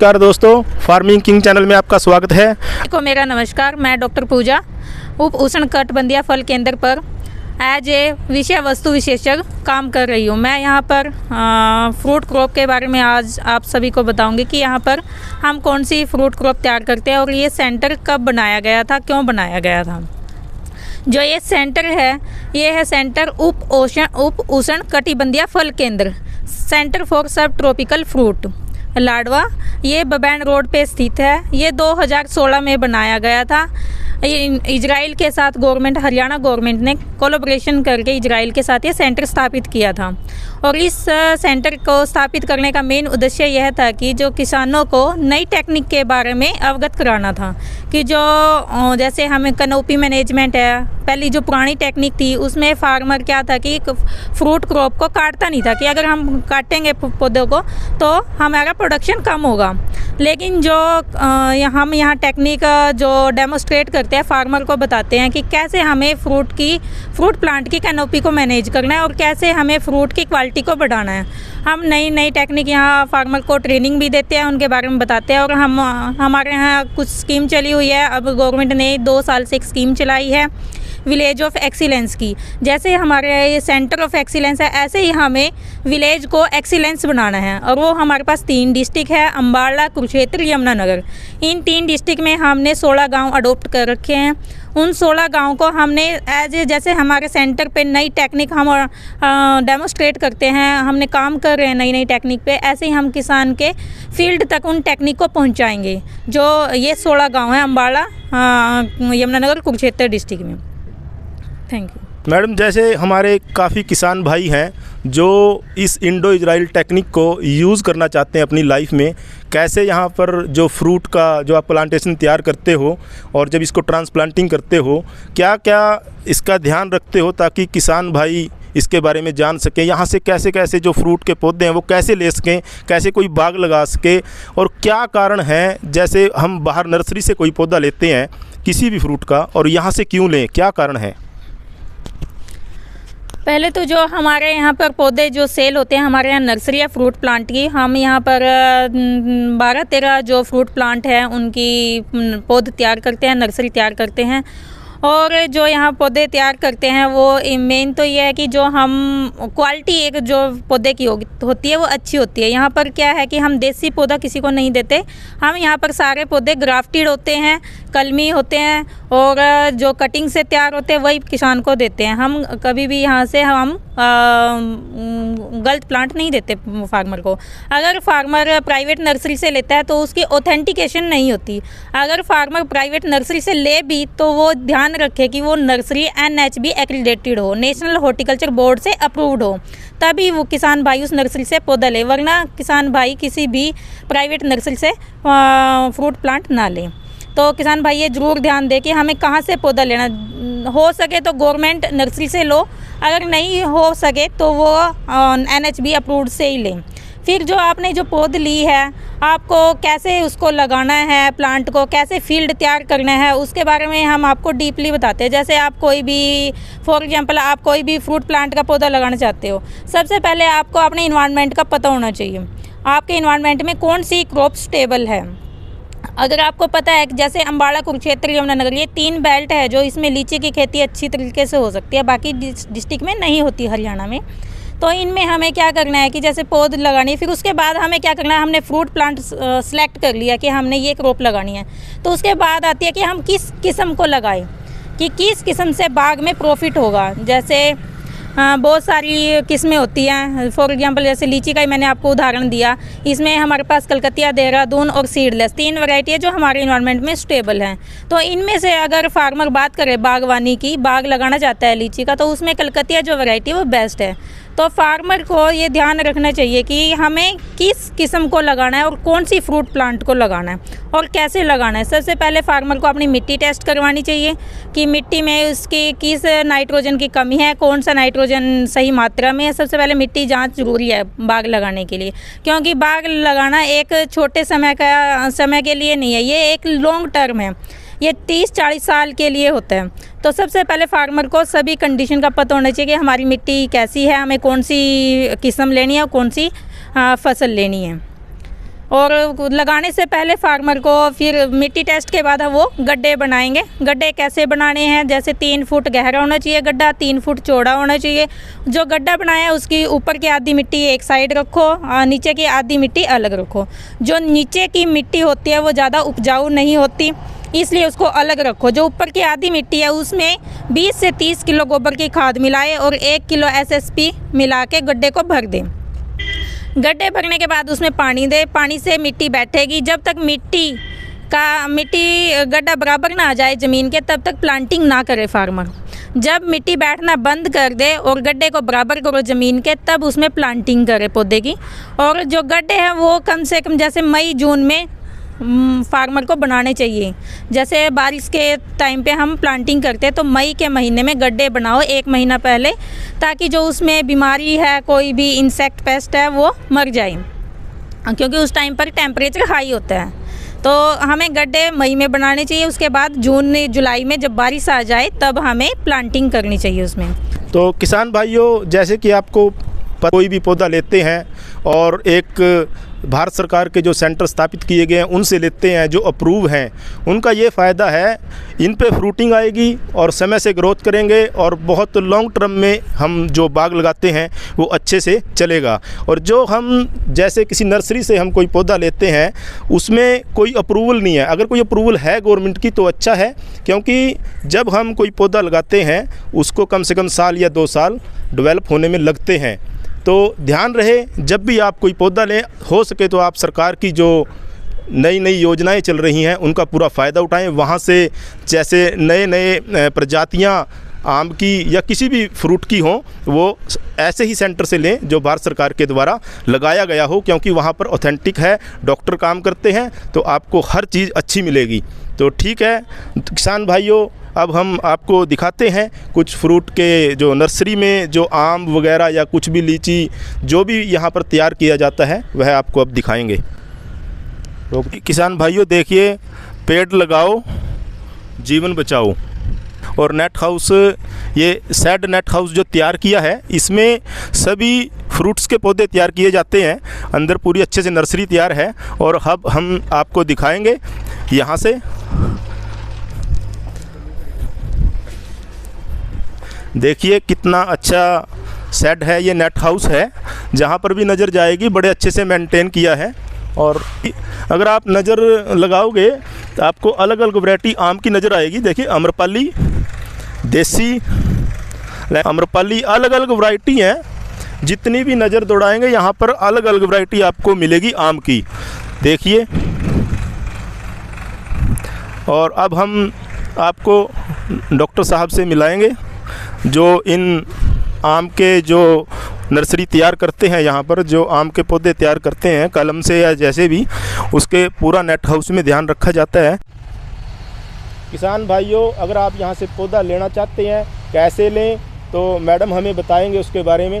नमस्कार दोस्तों, farming king channel में आपका स्वागत है। को मेरा नमस्कार। मैं डॉक्टर पूजा उप उष्णकटिबंधीय फल केंद्र पर एज ए विषय वस्तु विशेषज्ञ काम कर रही हूँ। मैं यहाँ पर फ्रूट क्रॉप के बारे में आज आप सभी को बताऊंगी कि यहाँ पर हम कौन सी फ्रूट क्रॉप तैयार करते हैं और ये सेंटर कब बनाया गया था, क्यों बनाया गया था। जो ये सेंटर है, ये है सेंटर उप उष्णकटिबंधीय फल केंद्र, सेंटर फॉर सब ट्रॉपिकल फ्रूट लाडवा। ये बबैन रोड पे स्थित है। ये 2016 में बनाया गया था। इजराइल के साथ गवर्नमेंट, हरियाणा गवर्नमेंट ने कोलैबोरेशन करके इजराइल के साथ ये सेंटर स्थापित किया था। और इस सेंटर को स्थापित करने का मेन उद्देश्य यह था कि जो किसानों को नई टेक्निक के बारे में अवगत कराना था कि जो जैसे हमें कैनोपी मैनेजमेंट है, पहली जो पुरानी टेक्निक थी उसमें फार्मर क्या था कि फ्रूट क्रॉप को काटता नहीं था कि अगर हम काटेंगे पौधों को तो हमारा प्रोडक्शन कम होगा। लेकिन जो हम यहाँ टेक्निक जो डेमोस्ट्रेट करते हैं, फार्मर को बताते हैं कि कैसे हमें फ्रूट प्लांट की कैनोपी को मैनेज करना है और कैसे हमें फ्रूट की क्वालिटी को बढ़ाना है। हम नई टेक्निक यहाँ फार्मर को ट्रेनिंग भी देते हैं, उनके बारे में बताते हैं। और हमारे यहाँ कुछ स्कीम चली हुई है। अब गवर्नमेंट ने 2 साल से एक स्कीम चलाई है विलेज ऑफ एक्सीलेंस की। जैसे हमारे ये सेंटर ऑफ एक्सीलेंस है, ऐसे ही हमें विलेज को एक्सीलेंस बनाना है। और वो हमारे पास 3 डिस्ट्रिक्ट है, अम्बाला, कुरुक्षेत्र, यमुनानगर। इन 3 डिस्ट्रिक्ट में हमने 16 गांव अडोप्ट कर रखे हैं। उन 16 गांव को हमने जैसे हमारे सेंटर पे नई टेक्निक हम डेमोस्ट्रेट करते हैं, हमने काम कर रहे हैं नई टेक्निक पे, ऐसे ही हम किसान के फील्ड तक उन टेक्निक को पहुंचाएंगे। जो ये 16 गांव हैं अम्बाला, यमुनानगर, कुरुक्षेत्र डिस्ट्रिक्ट में। थैंक यू मैडम, जैसे हमारे काफ़ी किसान भाई हैं जो इस इंडो इजराइल टेक्निक को यूज़ करना चाहते हैं अपनी लाइफ में, कैसे यहाँ पर जो फ्रूट का जो आप प्लांटेशन तैयार करते हो और जब इसको ट्रांसप्लांटिंग करते हो, क्या क्या इसका ध्यान रखते हो ताकि किसान भाई इसके बारे में जान सकें, यहाँ से कैसे कैसे जो फ्रूट के पौधे हैं वो कैसे ले सकें, कैसे कोई बाग लगा सके, और क्या कारण है जैसे हम बाहर नर्सरी से कोई पौधा लेते हैं किसी भी फ्रूट का और यहाँ से क्यों लें, क्या कारण है। पहले तो जो हमारे यहाँ पर पौधे जो सेल होते हैं, हमारे यहाँ नर्सरी है फ्रूट प्लांट की। हम यहाँ पर 12-13 जो फ्रूट प्लांट हैं उनकी पौध तैयार करते हैं, नर्सरी तैयार करते हैं। और जो यहाँ पौधे तैयार करते हैं वो मेन तो ये है कि जो हम क्वालिटी एक जो पौधे की होती है वो अच्छी होती है। यहाँ पर क्या है कि हम देसी पौधा किसी को नहीं देते। हम यहाँ पर सारे पौधे ग्राफ्टेड होते हैं, कलमी होते हैं, और जो कटिंग से तैयार होते हैं वही किसान को देते हैं। हम कभी भी यहाँ से हम गलत प्लांट नहीं देते फार्मर को। अगर फार्मर प्राइवेट नर्सरी से लेता है तो उसकी ऑथेंटिकेशन नहीं होती। अगर फार्मर प्राइवेट नर्सरी से ले भी तो वो ध्यान रखे कि वो नर्सरी NHB एक्रीडेटेड हो, नेशनल हॉर्टिकल्चर बोर्ड से अप्रूव्ड हो, तभी वो किसान भाई उस नर्सरी से पौधा ले। वरना किसान भाई किसी भी प्राइवेट नर्सरी से फ्रूट प्लांट ना लें। तो किसान भाई ये ज़रूर ध्यान दें कि हमें कहाँ से पौधा लेना। हो सके तो गवर्नमेंट नर्सरी से लो, अगर नहीं हो सके तो वो NHB अप्रूव्ड से ही लें। फिर जो आपने जो पौध ली है, आपको कैसे उसको लगाना है, प्लांट को कैसे फील्ड तैयार करना है, उसके बारे में हम आपको डीपली बताते हैं। जैसे आप कोई भी फॉर एग्जांपल आप कोई भी फ्रूट प्लांट का पौधा लगाना चाहते हो, सबसे पहले आपको अपने इन्वायरमेंट का पता होना चाहिए। आपके इन्वायरमेंट में कौन सी क्रॉप स्टेबल है। अगर आपको पता है कि जैसे अम्बाला, कुरुक्षेत्र, यमुनानगर ये 3 बेल्ट है जो इसमें लीची की खेती अच्छी तरीके से हो सकती है, बाकी डिस्ट्रिक्ट में नहीं होती, हरियाणा में। तो इनमें हमें क्या करना है कि जैसे पौध लगानी है, फिर उसके बाद हमें क्या करना है, हमने फ्रूट प्लांट सेलेक्ट कर लिया कि हमने ये क्रॉप लगानी है। तो उसके बाद आती है कि हम किस किस्म को लगाएं, कि किस किस्म से बाग में प्रॉफिट होगा। जैसे बहुत सारी किस्में होती हैं। फॉर एग्जांपल जैसे लीची का ही मैंने आपको उदाहरण दिया। इसमें हमारे पास कलकतिया, देहरादून और सीडलेस 3 वैरायटी है जो हमारे इन्वायरमेंट में स्टेबल हैं। तो इनमें से अगर फार्मर बात करे बागवानी की, बाग लगाना चाहता है लीची का, तो उसमें कलकतिया जो वैरायटी है वो बेस्ट है। तो फार्मर को ये ध्यान रखना चाहिए कि हमें किस किस्म को लगाना है और कौन सी फ्रूट प्लांट को लगाना है और कैसे लगाना है। सबसे पहले फार्मर को अपनी मिट्टी टेस्ट करवानी चाहिए कि मिट्टी में उसकी किस नाइट्रोजन की कमी है, कौन सा नाइट्रोजन सही मात्रा में है। सबसे पहले मिट्टी जांच जरूरी है बाग लगाने के लिए, क्योंकि बाग लगाना एक छोटे समय के लिए नहीं है, ये एक लॉन्ग टर्म है। ये 30-40 साल के लिए होता है। तो सबसे पहले फार्मर को सभी कंडीशन का पता होना चाहिए कि हमारी मिट्टी कैसी है, हमें कौन सी किस्म लेनी है और कौन सी फसल लेनी है। और लगाने से पहले फार्मर को फिर मिट्टी टेस्ट के बाद हम वो गड्ढे बनाएंगे। गड्ढे कैसे बनाने हैं, जैसे 3 फुट गहरा होना चाहिए गड्ढा, 3 फुट चौड़ा होना चाहिए। जो गड्ढा बनाया है उसकी ऊपर की आधी मिट्टी एक साइड रखो, नीचे की आधी मिट्टी अलग रखो। जो नीचे की मिट्टी होती है वो ज़्यादा उपजाऊ नहीं होती, इसलिए उसको अलग रखो। जो ऊपर की आधी मिट्टी है उसमें 20 से 30 किलो गोबर की खाद मिलाए और 1 किलो SSP मिला के गड्ढे को भर दें। गड्ढे भरने के बाद उसमें पानी दे, पानी से मिट्टी बैठेगी। जब तक मिट्टी गड्ढा बराबर ना आ जाए ज़मीन के, तब तक प्लांटिंग ना करे फार्मर। जब मिट्टी बैठना बंद कर दे और गड्ढे को बराबर करो ज़मीन के, तब उसमें प्लांटिंग करे पौधे की। और जो गड्ढे हैं वो कम से कम जैसे मई जून में फार्मर को बनाने चाहिए। जैसे बारिश के टाइम पे हम प्लांटिंग करते हैं तो मई के महीने में गड्ढे बनाओ 1 महीना पहले, ताकि जो उसमें बीमारी है, कोई भी इंसेक्ट पेस्ट है, वो मर जाए, क्योंकि उस टाइम पर टेम्परेचर हाई होता है। तो हमें गड्ढे मई में बनाने चाहिए। उसके बाद जून जुलाई में जब बारिश आ जाए तब हमें प्लांटिंग करनी चाहिए उसमें। तो किसान भाइयों, जैसे कि आपको कोई भी पौधा लेते हैं और एक भारत सरकार के जो सेंटर स्थापित किए गए हैं उनसे लेते हैं, जो अप्रूव हैं, उनका ये फ़ायदा है, इन पे फ्रूटिंग आएगी और समय से ग्रोथ करेंगे और बहुत लॉन्ग टर्म में हम जो बाग लगाते हैं वो अच्छे से चलेगा। और जो हम जैसे किसी नर्सरी से हम कोई पौधा लेते हैं उसमें कोई अप्रूवल नहीं है। अगर कोई अप्रूवल है गवर्नमेंट की तो अच्छा है, क्योंकि जब हम कोई पौधा लगाते हैं उसको कम से कम साल या 2 साल डेवलप होने में लगते हैं। तो ध्यान रहे, जब भी आप कोई पौधा लें, हो सके तो आप सरकार की जो नई नई योजनाएं चल रही हैं उनका पूरा फ़ायदा उठाएं। वहाँ से जैसे नए नए प्रजातियाँ आम की या किसी भी फ्रूट की हों, वो ऐसे ही सेंटर से लें जो भारत सरकार के द्वारा लगाया गया हो, क्योंकि वहाँ पर ऑथेंटिक है, डॉक्टर काम करते हैं, तो आपको हर चीज़ अच्छी मिलेगी। तो ठीक है किसान भाइयों, अब हम आपको दिखाते हैं कुछ फ्रूट के जो नर्सरी में जो आम वगैरह या कुछ भी लीची जो भी यहाँ पर तैयार किया जाता है वह आपको अब दिखाएंगे। तो किसान भाइयों देखिए, पेड़ लगाओ जीवन बचाओ। और नेट हाउस, ये शेड नेट हाउस जो तैयार किया है, इसमें सभी फ्रूट्स के पौधे तैयार किए जाते हैं। अंदर पूरी अच्छे से नर्सरी तैयार है और अब हम आपको दिखाएंगे यहाँ से। देखिए कितना अच्छा शेड है, ये नेट हाउस है, जहाँ पर भी नज़र जाएगी बड़े अच्छे से मेंटेन किया है। और अगर आप नज़र लगाओगे तो आपको अलग अलग वैरायटी आम की नज़र आएगी। देखिए अम्रपाली, देसी, अम्रपाली, अलग अलग वैरायटी हैं। जितनी भी नज़र दौड़ाएंगे यहाँ पर अलग अलग वैरायटी आपको मिलेगी आम की। देखिए, और अब हम आपको डॉक्टर साहब से मिलाएंगे जो इन आम के जो नर्सरी तैयार करते हैं, यहाँ पर जो आम के पौधे तैयार करते हैं कलम से या जैसे भी, उसके पूरा नेट हाउस में ध्यान रखा जाता है। किसान भाइयों, अगर आप यहाँ से पौधा लेना चाहते हैं, कैसे लें, तो मैडम हमें बताएंगे उसके बारे में।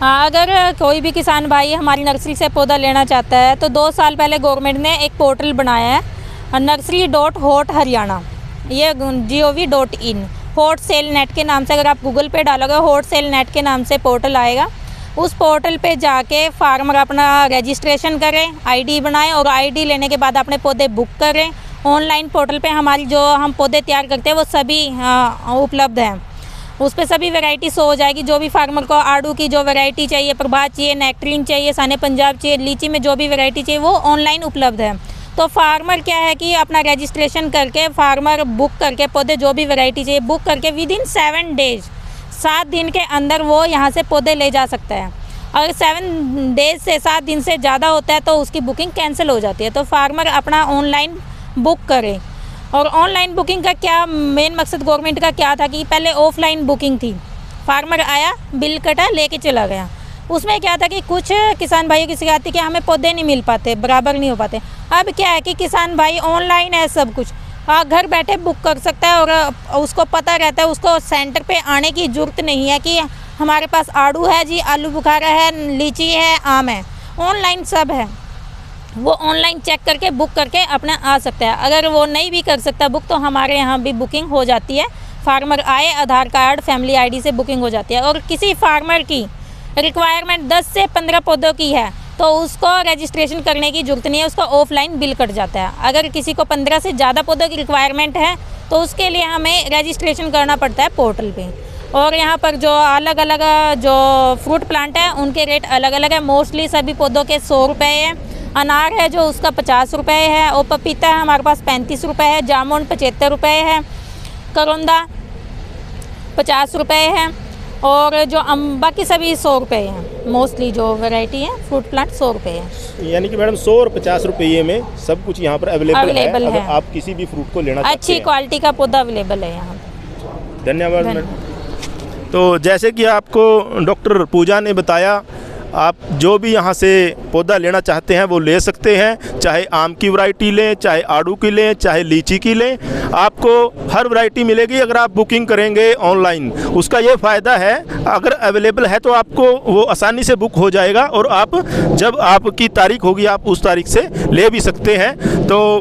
हाँ, अगर कोई भी किसान भाई हमारी नर्सरी से पौधा लेना चाहता है तो 2 साल पहले गवर्नमेंट ने एक पोर्टल बनाया है, nursery.hot-haryana, ये gov.in, हॉट सेल नेट के नाम से। अगर आप गूगल पे डालोगे हॉट सेल नेट के नाम से पोर्टल आएगा। उस पोर्टल पे जाके फार्मर अपना रजिस्ट्रेशन करें, आईडी बनाएं और आईडी लेने के बाद अपने पौधे बुक करें। ऑनलाइन पोर्टल पे हमारी जो हम पौधे तैयार करते हैं वो सभी उपलब्ध हैं। उस पर सभी वैरायटी शो हो जाएगी। जो भी फार्मर को आड़ू की जो वैरायटी चाहिए, प्रभात चाहिए, नेक्ट्रीन चाहिए, साने पंजाब चाहिए, लीची में जो भी वैरायटी चाहिए वो ऑनलाइन उपलब्ध है। तो फार्मर क्या है कि अपना रजिस्ट्रेशन करके फार्मर बुक करके पौधे जो भी वैरायटी चाहिए बुक करके विदिन 7 डेज, 7 दिन के अंदर वो यहाँ से पौधे ले जा सकता है। अगर 7 डेज से 7 दिन से ज़्यादा होता है तो उसकी बुकिंग कैंसिल हो जाती है। तो फार्मर अपना ऑनलाइन बुक करे। और ऑनलाइन बुकिंग का क्या मेन मकसद गवर्नमेंट का क्या था कि पहले ऑफलाइन बुकिंग थी, फार्मर आया, बिल कटा, लेके चला गया। उसमें क्या था कि कुछ किसान भाइयों की शिकायत थी कि हमें पौधे नहीं मिल पाते, बराबर नहीं हो पाते। अब क्या है कि किसान भाई ऑनलाइन है सब कुछ, घर बैठे बुक कर सकता है और उसको पता रहता है, उसको सेंटर पे आने की ज़रूरत नहीं है कि हमारे पास आड़ू है जी, आलू बुखारा है, लीची है, आम है। ऑनलाइन सब है, वो ऑनलाइन चेक करके बुक करके अपना आ सकता है। अगर वो नहीं भी कर सकता बुक तो हमारे यहाँ भी बुकिंग हो जाती है। फार्मर आए, आधार कार्ड, फैमिली आईडी से बुकिंग हो जाती है। और किसी फार्मर की रिक्वायरमेंट 10 से 15 पौधों की है तो उसको रजिस्ट्रेशन करने की ज़रूरत नहीं है, उसका ऑफलाइन बिल कट जाता है। अगर किसी को 15 से ज़्यादा पौधों की रिक्वायरमेंट है तो उसके लिए हमें रजिस्ट्रेशन करना पड़ता है पोर्टल पे। और यहाँ पर जो अलग अलग जो फ्रूट प्लांट है उनके रेट अलग अलग है। मोस्टली सभी पौधों के 100 रुपये है। अनार है जो उसका 50 रुपये है, और पपीता है हमारे पास 35 रुपये है, जामुन 75 रुपये है, करौंदा 50 रुपये है, और जो बाकी सभी 100 रुपये हैं। मोस्टली जो वैरायटी है फ्रूट प्लांट 100 रुपये है। यानी कि मैडम 100 और 50 रुपये में सब कुछ यहाँ पर अवेलेबल है। अगर आप किसी भी फ्रूट को लेना चाहते हैं, अच्छी क्वालिटी का पौधा अवेलेबल है यहाँ। धन्यवाद मैडम। तो जैसे कि आपको डॉक्टर पूजा ने बताया, आप जो भी यहाँ से पौधा लेना चाहते हैं वो ले सकते हैं। चाहे आम की वैरायटी लें, चाहे आड़ू की लें, चाहे लीची की लें, आपको हर वैरायटी मिलेगी अगर आप बुकिंग करेंगे ऑनलाइन। उसका ये फ़ायदा है, अगर अवेलेबल है तो आपको वो आसानी से बुक हो जाएगा, और आप जब आपकी तारीख होगी आप उस तारीख से ले भी सकते हैं। तो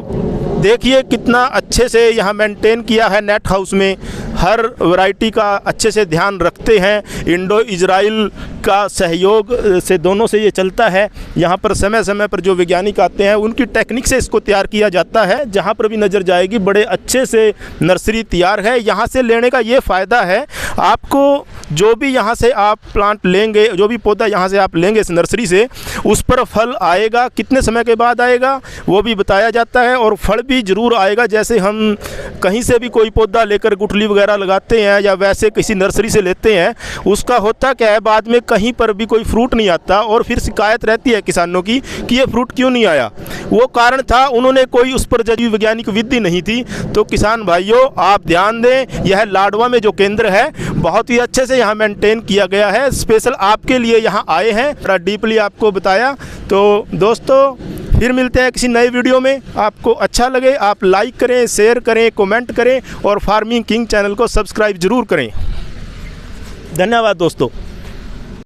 देखिए कितना अच्छे से यहाँ मेंटेन किया है नेट हाउस में, हर वैरायटी का अच्छे से ध्यान रखते हैं। इंडो इजराइल का सहयोग से दोनों से ये चलता है। यहाँ पर समय समय पर जो वैज्ञानिक आते हैं उनकी टेक्निक से इसको तैयार किया जाता है। जहाँ पर भी नज़र जाएगी बड़े अच्छे से नर्सरी तैयार है। यहाँ से लेने का ये फ़ायदा है, आपको जो भी यहाँ से आप प्लांट लेंगे, जो भी पौधा यहाँ से आप लेंगे इस नर्सरी से, उस पर फल आएगा, कितने समय के बाद आएगा वो भी बताया जाता है, और फल भी ज़रूर आएगा। जैसे हम कहीं से भी कोई पौधा लेकर गुठली वगैरह लगाते हैं या वैसे किसी नर्सरी से लेते हैं, उसका होता क्या है, बाद में कहीं पर भी कोई फ्रूट नहीं आता और फिर शिकायत रहती है किसानों की कि ये फ्रूट क्यों नहीं आया। वो कारण था उन्होंने कोई उस पर जैवी वैज्ञानिक विधि नहीं थी। तो किसान भाइयों आप ध्यान दें, यह लाडवा में जो केंद्र है बहुत ही अच्छे से यहाँ मेंटेन किया गया है। स्पेशल आपके लिए यहाँ आए हैं, बड़ा डीपली आपको बताया। तो दोस्तों फिर मिलते हैं किसी नए वीडियो में। आपको अच्छा लगे आप लाइक करें, शेयर करें, कमेंट करें, और फार्मिंग किंग चैनल को सब्सक्राइब ज़रूर करें। धन्यवाद दोस्तों।